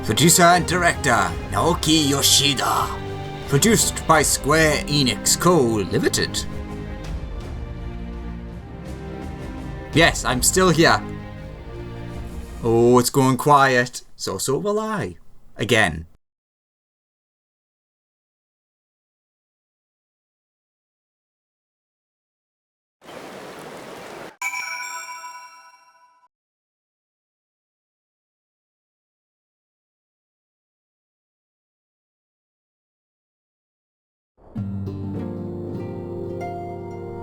Producer and director Naoki Yoshida. Produced by Square Enix Co. Limited. Yes, I'm still here. Oh, it's going quiet. So will I. Again.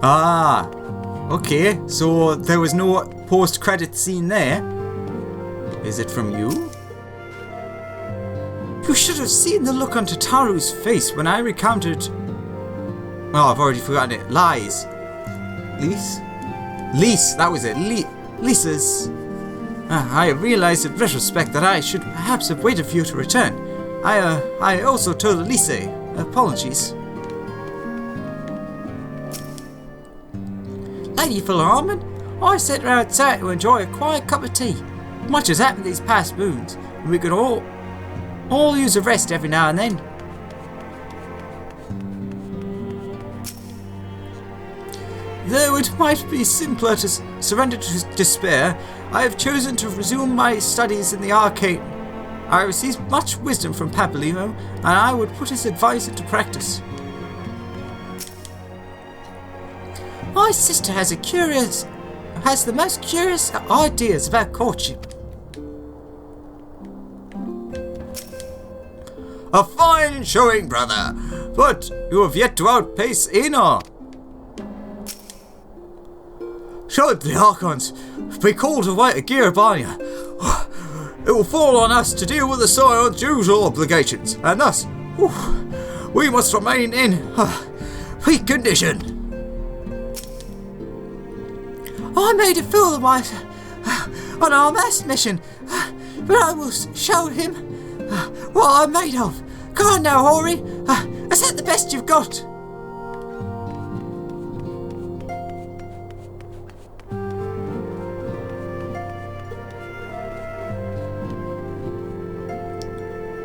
Ah, okay, so there was no post-credit scene there. Is it from you? You should have seen the look on Tataru's face when I recounted... Oh, I've already forgotten it. Lies. Lise, that was it. Lisa's... I realized in retrospect that I should perhaps have waited for you to return. I also told Lise. Apologies. Lady Philharmon, I sent her outside to enjoy a quiet cup of tea. Much has happened these past moons, and we could all use a rest every now and then. Though it might be simpler to surrender to despair, I have chosen to resume my studies in the arcane. I received much wisdom from Papalymo, and I would put his advice into practice. My sister has the most curious ideas about courtship. A fine showing, brother, but you have yet to outpace Ina. Should the Archons be called away to Girabania, it will fall on us to deal with the Scion's usual obligations, and thus, we must remain in peak condition. I made a fool of myself on our mass mission, but I will show him what I'm made of. Come on now, Hori. Is that the best you've got?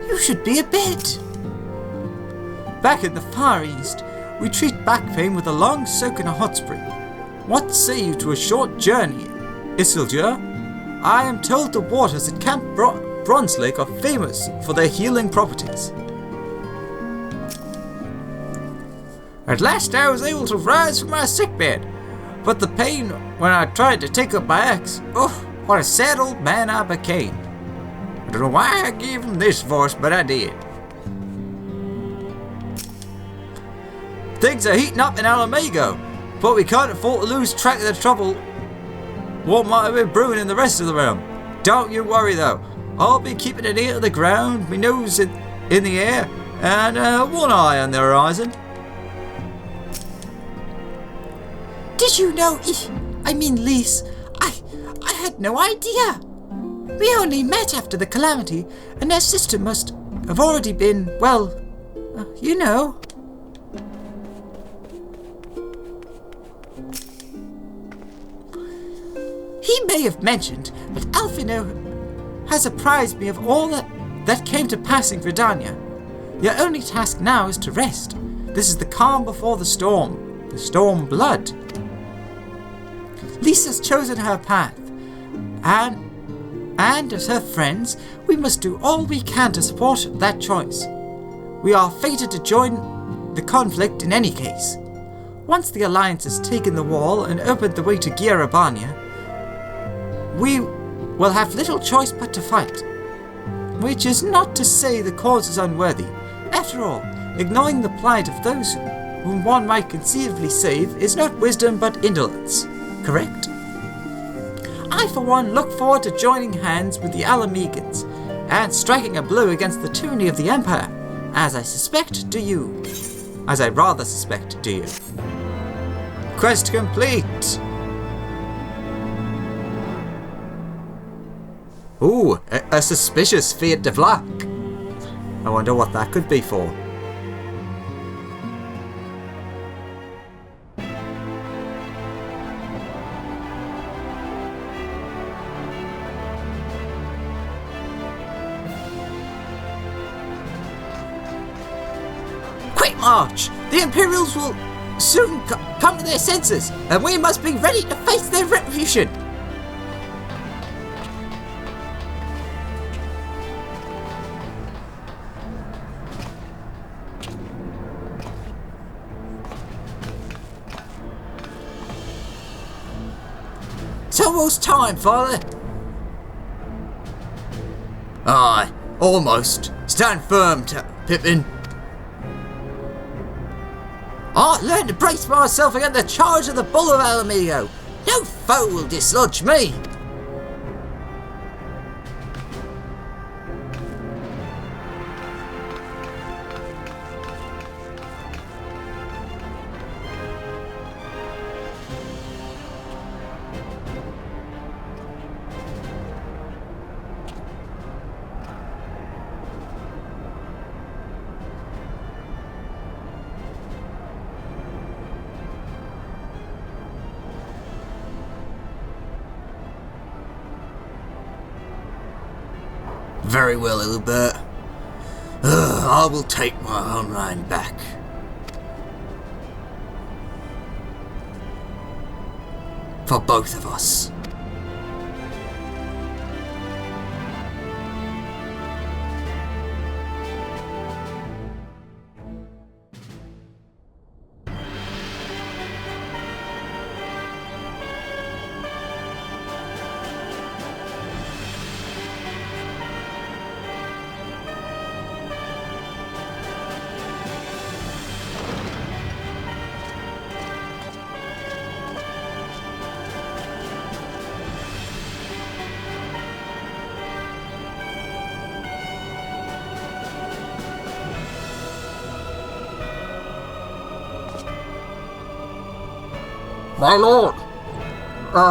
You should be a bed. Back in the Far East, we treat back pain with a long soak in a hot spring. What say you to a short journey, Isildur? I am told the waters at Camp Bronze Lake are famous for their healing properties. At last I was able to rise from my sickbed, but the pain when I tried to take up my axe, what a sad old man I became. I don't know why I gave him this voice, but I did. Things are heating up in Alamago, but we can't afford to lose track of the trouble what might have been brewing in the rest of the realm. Don't you worry though, I'll be keeping an ear to the ground, my nose in the air, and one eye on the horizon. Did you know, Lise, I had no idea. We only met after the calamity, and their sister must have already been, well, you know. He may have mentioned, but Alphino has apprised me of all that came to pass in Gridania. Your only task now is to rest. This is the calm before the storm blood. Lisa's chosen her path, and as her friends, we must do all we can to support that choice. We are fated to join the conflict in any case. Once the Alliance has taken the wall and opened the way to Girabania, we will have little choice but to fight. Which is not to say the cause is unworthy. After all, ignoring the plight of those whom one might conceivably save is not wisdom but indolence. Correct? I for one look forward to joining hands with the Alamegans and striking a blow against the tyranny of the Empire, as I rather suspect do you. Quest complete! Ooh, a suspicious fate of luck. I wonder what that could be for. march! The Imperials will soon come to their senses, and we must be ready to face their retribution! It's almost time, Father! Aye, almost. Stand firm, Pippin. I learned to brace myself against the charge of the Bull of Alamego. No foe will dislodge me. Very well, Ilbert. I will take my own line back. For both of us.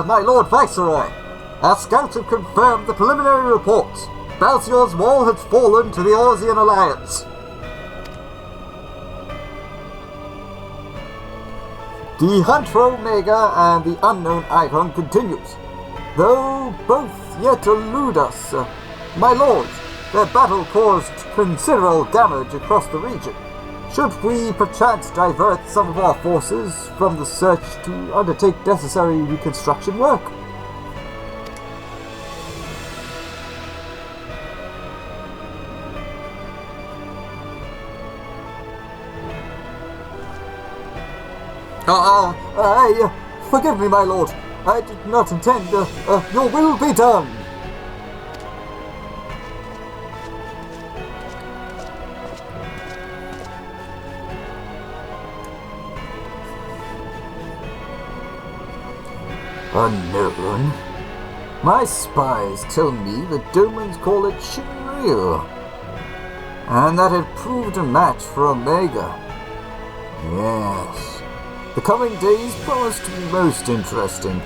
My Lord Viceroy, our scouts have confirmed the preliminary reports. Balsior's wall has fallen to the Orsian Alliance. The hunt for Omega and the unknown icon continues, though both yet elude us. My lord, their battle caused considerable damage across the region. Should we perchance divert some of our forces from the search to undertake necessary reconstruction work? Forgive me, my lord. I did not intend. Your will be done. Unknown. My spies tell me the Domans call it Shinryu, and that it proved a match for Omega. Yes, the coming days promise to be most interesting.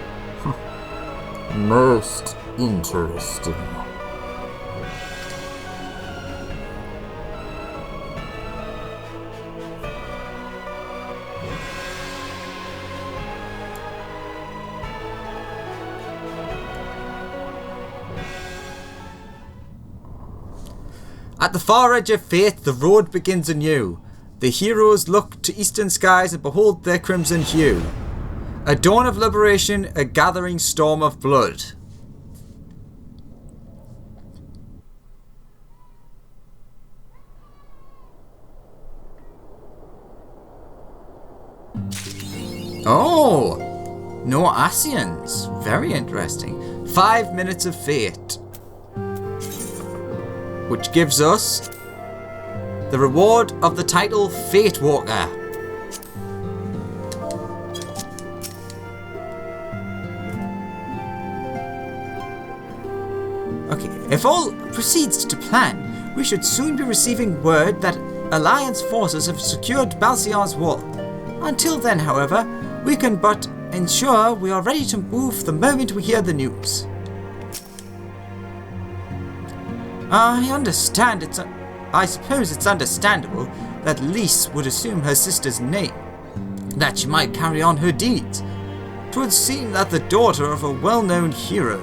Most interesting. At the far edge of fate, the road begins anew. The heroes look to eastern skies and behold their crimson hue. A dawn of liberation, a gathering storm of blood. Oh! No Asians. Very interesting. 5 minutes of fate. Which gives us the reward of the title Fate Walker. Okay, if all proceeds to plan, we should soon be receiving word that Alliance forces have secured Balsior's wall. Until then, however, we can but ensure we are ready to move the moment we hear the news. I understand I suppose it's understandable that Lise would assume her sister's name, that she might carry on her deeds. 'Twould seem that the daughter of a well-known hero,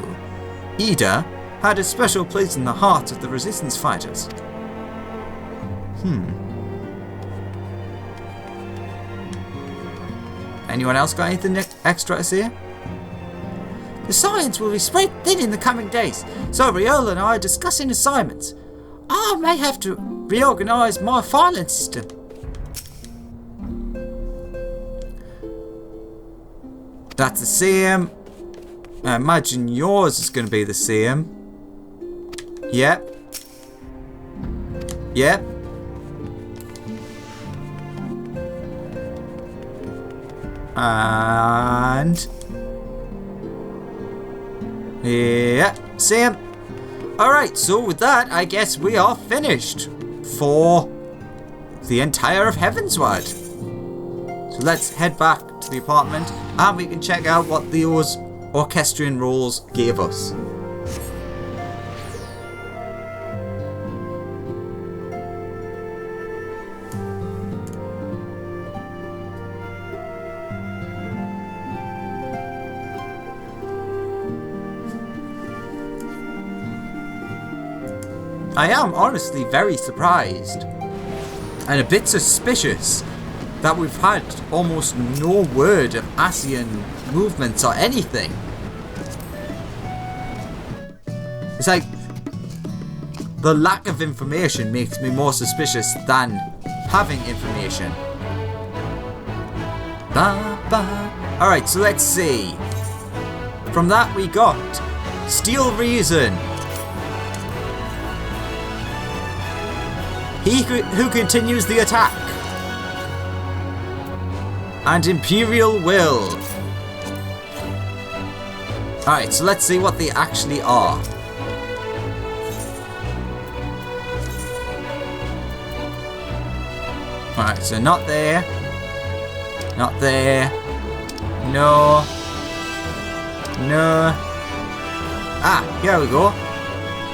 Ida, had a special place in the hearts of the resistance fighters. Anyone else got anything extra to say? The science will be spread thin in the coming days, so Riola and I are discussing assignments. I may have to reorganise my filing system. That's the same. I imagine yours is going to be the same. Yep. Yep. And... yeah, same. Alright, so with that, I guess we are finished for the entire of Heavensward. So let's head back to the apartment and we can check out what those orchestrion rolls gave us. I am honestly very surprised and a bit suspicious that we've had almost no word of ASEAN movements or anything. It's like the lack of information makes me more suspicious than having information. Alright, so let's see. From that we got Steel Reason. He who continues the attack. And Imperial Will. Alright, so let's see what they actually are. Alright, so not there. Not there. No. No. Ah, here we go.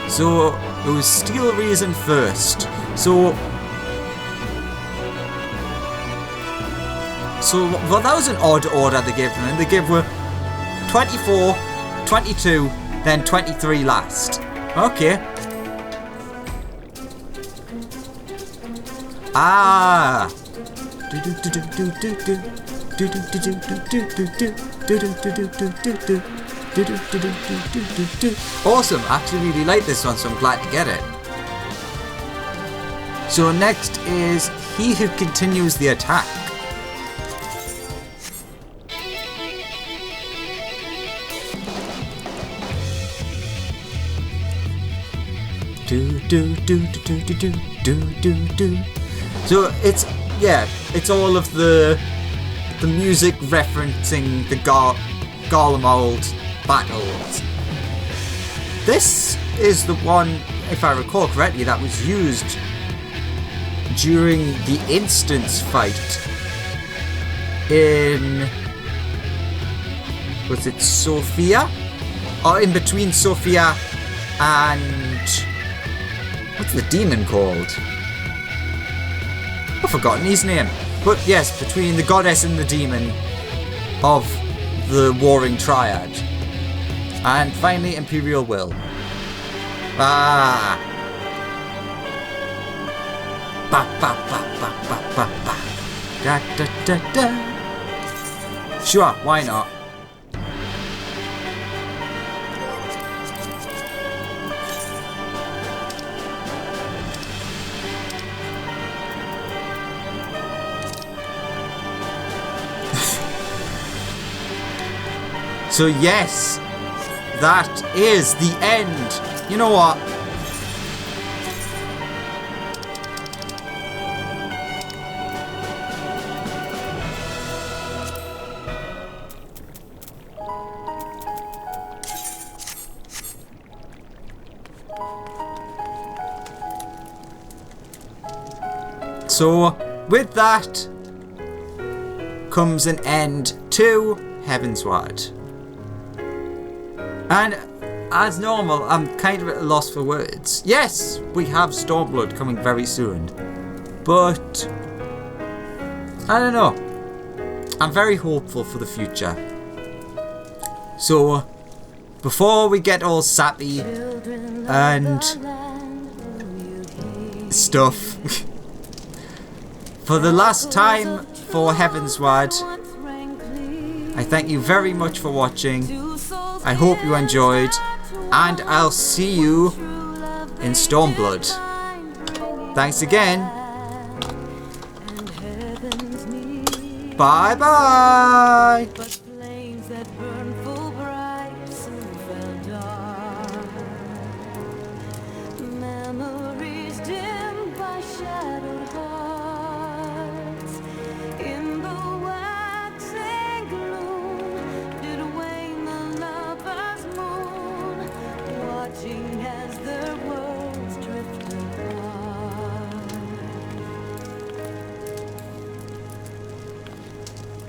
So, it was Steel Reason first. So well, that was an odd order they gave them. They gave were 24, 22, then 23 last. Okay. Ah. Awesome. I actually really like this one, so I'm glad to get it. So next is He Who Continues the Attack. So it's all of the music referencing the Garlemald battles. This is the one, if I recall correctly, that was used during the instance fight in, was it Sophia? Or in between Sophia and, what's the demon called? I've forgotten his name. But yes, between the goddess and the demon of the warring triad. And finally Imperial Will. Ah. Ba ba ba ba ba ba ba. Da da da da. Sure, why not? So yes, that is the end. You know what? So with that comes an end to Heavensward. And as normal, I'm kind of at a loss for words. Yes, we have Stormblood coming very soon. But I don't know. I'm very hopeful for the future. So before we get all sappy and stuff, for the last time for Heavensward, Thank you very much for watching. I hope you enjoyed, and I'll see you in Stormblood. Thanks again. Bye bye.